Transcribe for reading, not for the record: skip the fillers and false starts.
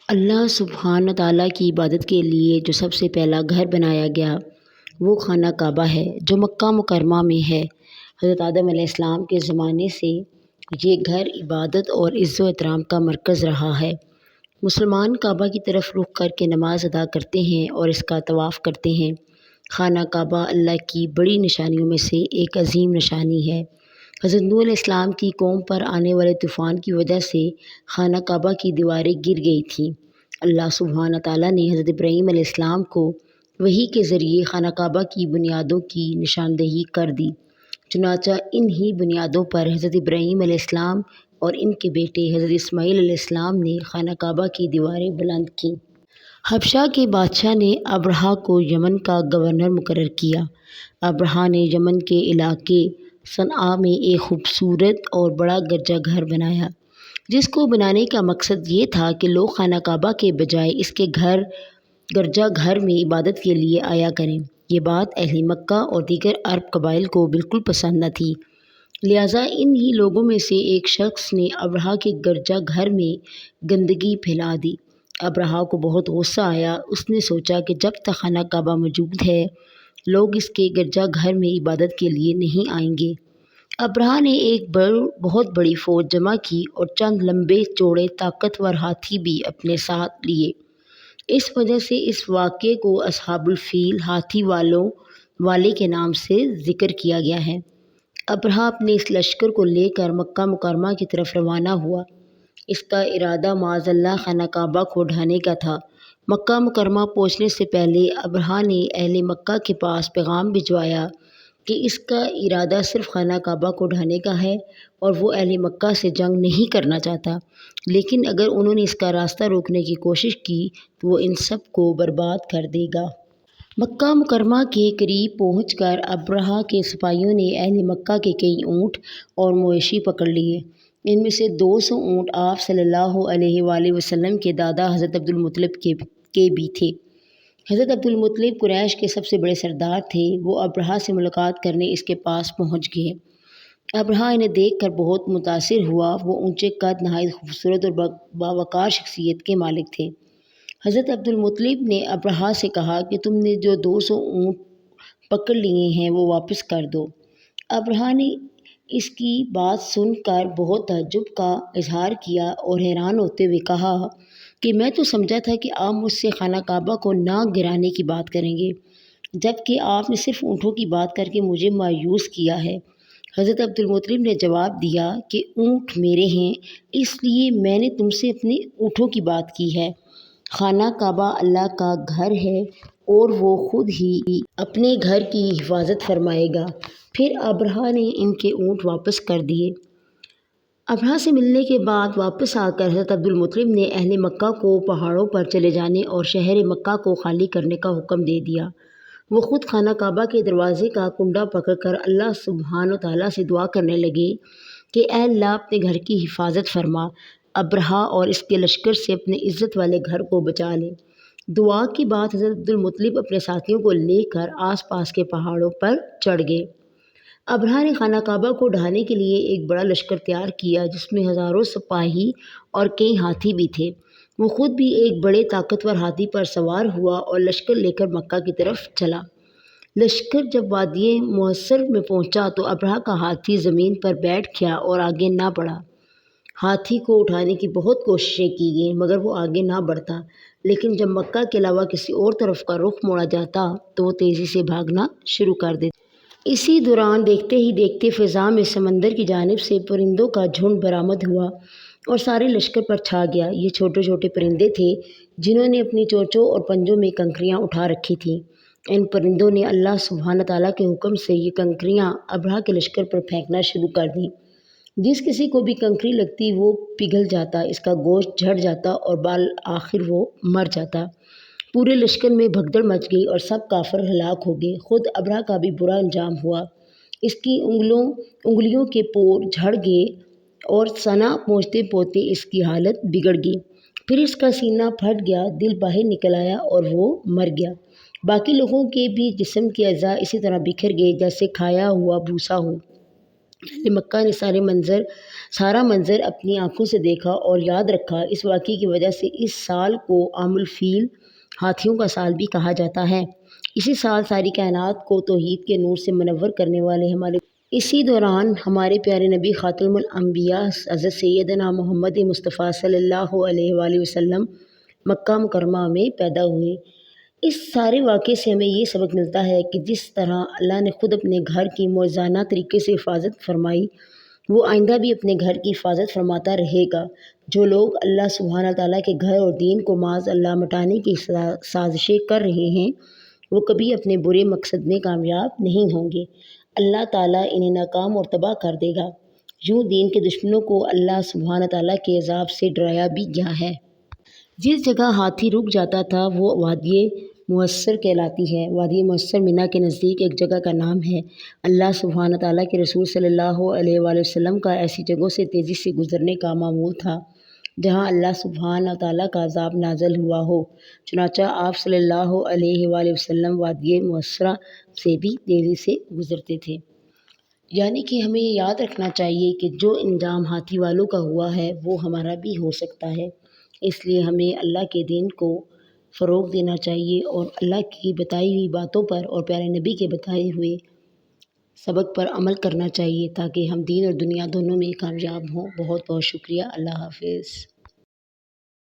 اللہ سبحانہ تعالیٰ کی عبادت کے لیے جو سب سے پہلا گھر بنایا گیا وہ خانہ کعبہ ہے جو مکہ مکرمہ میں ہے۔ حضرت آدم علیہ السلام کے زمانے سے یہ گھر عبادت اور عزت و احترام کا مرکز رہا ہے۔ مسلمان کعبہ کی طرف رخ کر کے نماز ادا کرتے ہیں اور اس کا طواف کرتے ہیں۔ خانہ کعبہ اللہ کی بڑی نشانیوں میں سے ایک عظیم نشانی ہے۔ حضرت نوح علیہ السلام کی قوم پر آنے والے طوفان کی وجہ سے خانہ کعبہ کی دیواریں گر گئی تھیں۔ اللہ سبحانہ تعالیٰ نے حضرت ابراہیم علیہ السلام کو وحی کے ذریعے خانہ کعبہ کی بنیادوں کی نشاندہی کر دی۔ چنانچہ انہی بنیادوں پر حضرت ابراہیم علیہ السلام اور ان کے بیٹے حضرت اسماعیل علیہ السلام نے خانہ کعبہ کی دیواریں بلند کیں۔ حبشہ کے بادشاہ نے ابرہہ کو یمن کا گورنر مقرر کیا۔ ابرہہ نے یمن کے علاقے صنعاء میں ایک خوبصورت اور بڑا گرجا گھر بنایا، جس کو بنانے کا مقصد یہ تھا کہ لوگ خانہ کعبہ کے بجائے اس کے گرجا گھر میں عبادت کے لیے آیا کریں۔ یہ بات اہل مکہ اور دیگر عرب قبائل کو بالکل پسند نہ تھی، لہٰذا انہی لوگوں میں سے ایک شخص نے ابرہہ کے گرجا گھر میں گندگی پھیلا دی۔ ابرہہ کو بہت غصہ آیا۔ اس نے سوچا کہ جب تک خانہ کعبہ موجود ہے لوگ اس کے گرجا گھر میں عبادت کے لیے نہیں آئیں گے۔ ابرہہ نے ایک بہت بڑی فوج جمع کی اور چند لمبے چوڑے طاقتور ہاتھی بھی اپنے ساتھ لیے۔ اس وجہ سے اس واقعے کو اصحاب الفیل، ہاتھی والے کے نام سے ذکر کیا گیا ہے۔ ابرہہ اپنے اس لشکر کو لے کر مکہ مکرمہ کی طرف روانہ ہوا۔ اس کا ارادہ معاذ اللہ خانہ کعبہ کو ڈھانے کا تھا۔ مکہ مکرمہ پہنچنے سے پہلے ابرہہ نے اہل مکہ کے پاس پیغام بھجوایا کہ اس کا ارادہ صرف خانہ کعبہ کو ڈھانے کا ہے اور وہ اہل مکہ سے جنگ نہیں کرنا چاہتا، لیکن اگر انہوں نے اس کا راستہ روکنے کی کوشش کی تو وہ ان سب کو برباد کر دے گا۔ مکہ مکرمہ کے قریب پہنچ کر ابرہہ کے سپاہیوں نے اہل مکہ کے کئی اونٹ اور مویشی پکڑ لیے۔ ان میں سے 200 اونٹ آپ صلی اللہ علیہ وآلہ وسلم کے دادا حضرت عبدالمطلب کے بھی تھے۔ حضرت عبدالمطلب قریش کے سب سے بڑے سردار تھے۔ وہ ابرہہ سے ملاقات کرنے اس کے پاس پہنچ گئے۔ ابرہہ انہیں دیکھ کر بہت متاثر ہوا۔ وہ اونچے قد، نہایت خوبصورت اور باوقار شخصیت کے مالک تھے۔ حضرت عبدالمطلب نے ابرہہ سے کہا کہ تم نے جو 200 اونٹ پکڑ لیے ہیں وہ واپس کر دو۔ ابرہہ نے اس کی بات سن کر بہت تعجب کا اظہار کیا اور حیران ہوتے ہوئے کہا کہ میں تو سمجھا تھا کہ آپ مجھ سے خانہ کعبہ کو نہ گرانے کی بات کریں گے، جبکہ آپ نے صرف اونٹوں کی بات کر کے مجھے مایوس کیا ہے۔ حضرت عبدالمطلب نے جواب دیا کہ اونٹ میرے ہیں، اس لیے میں نے تم سے اپنے اونٹوں کی بات کی ہے۔ خانہ کعبہ اللہ کا گھر ہے اور وہ خود ہی اپنے گھر کی حفاظت فرمائے گا۔ پھر ابرہہ نے ان کے اونٹ واپس کر دیے۔ ابرہہ سے ملنے کے بعد واپس آ کر حضرت عبدالمطلب نے اہل مکہ کو پہاڑوں پر چلے جانے اور شہر مکہ کو خالی کرنے کا حکم دے دیا۔ وہ خود خانہ کعبہ کے دروازے کا کنڈا پکڑ کر اللہ سبحانہ تعالیٰ سے دعا کرنے لگے کہ اے اللہ اپنے گھر کی حفاظت فرما، ابرہہ اور اس کے لشکر سے اپنے عزت والے گھر کو بچا لے۔ دعا کے بعد حضرت عبدالمطلب اپنے ساتھیوں کو لے کر آس پاس کے پہاڑوں پر چڑھ گئے۔ ابرہہ نے خانہ کعبہ کو ڈھانے کے لیے ایک بڑا لشکر تیار کیا جس میں ہزاروں سپاہی اور کئی ہاتھی بھی تھے۔ وہ خود بھی ایک بڑے طاقتور ہاتھی پر سوار ہوا اور لشکر لے کر مکہ کی طرف چلا۔ لشکر جب وادی محصر میں پہنچا تو ابرہہ کا ہاتھی زمین پر بیٹھ گیا اور آگے نہ بڑھا۔ ہاتھی کو اٹھانے کی بہت کوششیں کی گئیں مگر وہ آگے نہ بڑھتا، لیکن جب مکہ کے علاوہ کسی اور طرف کا رخ موڑا جاتا تو وہ تیزی سے بھاگنا شروع کر دیتا۔ اسی دوران دیکھتے ہی دیکھتے فضا میں سمندر کی جانب سے پرندوں کا جھنڈ برآمد ہوا اور سارے لشکر پر چھا گیا۔ یہ چھوٹے چھوٹے پرندے تھے جنہوں نے اپنی چونچوں اور پنجوں میں کنکریاں اٹھا رکھی تھیں۔ ان پرندوں نے اللہ سبحانہ تعالیٰ کے حکم سے یہ کنکریاں ابرہہ کے لشکر پر پھینکنا شروع کر دیں۔ جس کسی کو بھی کنکری لگتی وہ پگھل جاتا، اس کا گوشت جھڑ جاتا اور بالآخر وہ مر جاتا۔ پورے لشکر میں بھگدڑ مچ گئی اور سب کافر ہلاک ہو گئے۔ خود ابرہہ کا بھی برا انجام ہوا۔ اس کی انگلیوں کے پور جھڑ گئے اور صنعاء پہنچتے پہنچتے اس کی حالت بگڑ گئی۔ پھر اس کا سینہ پھٹ گیا، دل باہر نکل آیا اور وہ مر گیا۔ باقی لوگوں کے بھی جسم کے اعضاء اسی طرح بکھر گئے جیسے کھایا ہوا بھوسا ہو۔ اہل مکہ نے سارا منظر اپنی آنکھوں سے دیکھا اور یاد رکھا۔ اس واقعے کی وجہ سے اس سال کو عام الفیل، ہاتھیوں کا سال بھی کہا جاتا ہے۔ اسی سال ساری کائنات کو توحید کے نور سے منور کرنے والے اسی دوران ہمارے پیارے نبی خاتم الانبیاء حضرت سیدنا محمد مصطفیٰ صلی اللہ علیہ وآلہ وسلم مکہ مکرمہ میں پیدا ہوئے۔ اس سارے واقعے سے ہمیں یہ سبق ملتا ہے کہ جس طرح اللہ نے خود اپنے گھر کی معجزانہ طریقے سے حفاظت فرمائی، وہ آئندہ بھی اپنے گھر کی حفاظت فرماتا رہے گا۔ جو لوگ اللہ سبحانہ تعالیٰ کے گھر اور دین کو معاذ اللہ مٹانے کی سازشیں کر رہے ہیں، وہ کبھی اپنے برے مقصد میں کامیاب نہیں ہوں گے۔ اللہ تعالیٰ انہیں ناکام اور تباہ کر دے گا۔ یوں دین کے دشمنوں کو اللہ سبحانہ تعالیٰ کے عذاب سے ڈرایا بھی گیا ہے۔ جس جگہ ہاتھی رک جاتا تھا وہ وادی محصر کہلاتی ہے۔ وادی محصر منی کے نزدیک ایک جگہ کا نام ہے۔ اللہ سبحانہ تعالیٰ کے رسول صلی اللہ علیہ وآلہ وسلم کا ایسی جگہوں سے تیزی سے گزرنے کا معمول تھا جہاں اللہ سبحانہ تعالیٰ کا عذاب نازل ہوا ہو۔ چنانچہ آپ صلی اللہ علیہ وآلہ وسلم وادی محصرہ سے بھی تیزی سے گزرتے تھے۔ یعنی کہ ہمیں یہ یاد رکھنا چاہیے کہ جو انجام ہاتھی والوں کا ہوا ہے وہ ہمارا بھی ہو سکتا ہے۔ اس لیے ہمیں اللہ کے دین کو فروغ دینا چاہیے اور اللہ کی بتائی ہوئی باتوں پر اور پیارے نبی کے بتائے ہوئے سبق پر عمل کرنا چاہیے تاکہ ہم دین اور دنیا دونوں میں کامیاب ہوں۔ بہت بہت شکریہ۔ اللہ حافظ۔